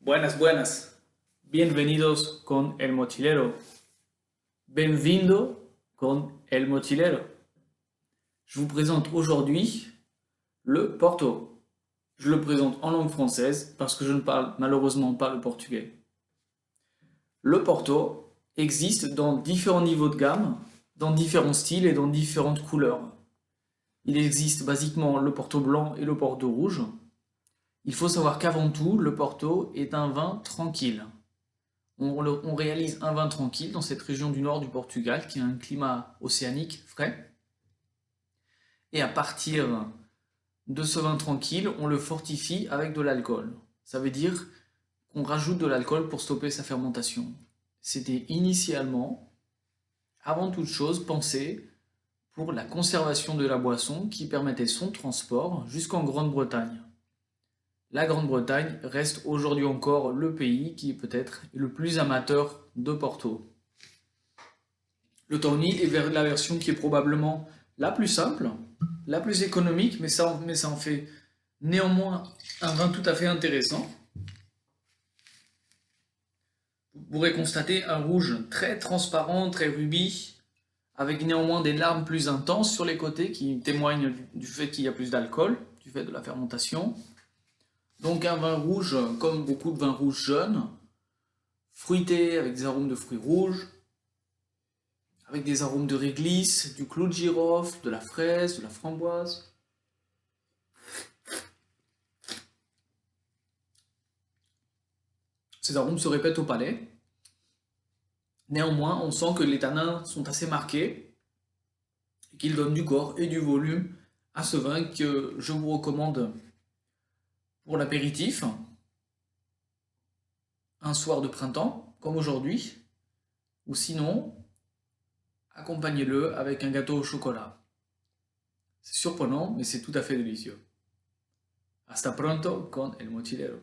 Buenas, buenas. Bienvenidos con el mochilero. Benvindo con el mochilero. Je vous présente aujourd'hui le Porto. Je le présente en langue française parce que je ne parle malheureusement pas le portugais. Le Porto existe dans différents niveaux de gamme, dans différents styles et dans différentes couleurs. Il existe basiquement le Porto blanc et le Porto rouge. Il faut savoir qu'avant tout, le Porto est un vin tranquille. On réalise un vin tranquille dans cette région du nord du Portugal qui a un climat océanique frais. Et à partir de ce vin tranquille, on le fortifie avec de l'alcool. Ça veut dire qu'on rajoute de l'alcool pour stopper sa fermentation. C'était initialement, avant toute chose, pensé pour la conservation de la boisson qui permettait son transport jusqu'en Grande-Bretagne. La Grande-Bretagne reste aujourd'hui encore le pays qui est peut-être le plus amateur de Porto. Le Tawny est la version qui est probablement la plus simple, la plus économique, mais ça en fait néanmoins un vin tout à fait intéressant. Vous pourrez constater un rouge très transparent, très rubis, avec néanmoins des larmes plus intenses sur les côtés qui témoignent du fait qu'il y a plus d'alcool, du fait de la fermentation. Donc un vin rouge, comme beaucoup de vins rouges jeunes, fruité avec des arômes de fruits rouges, avec des arômes de réglisse, du clou de girofle, de la fraise, de la framboise. Ces arômes se répètent au palais. Néanmoins, on sent que les tanins sont assez marqués et qu'ils donnent du corps et du volume à ce vin que je vous recommande pour l'apéritif, un soir de printemps, comme aujourd'hui, ou sinon, accompagnez-le avec un gâteau au chocolat. C'est surprenant, mais c'est tout à fait délicieux. Hasta pronto con el mochilero.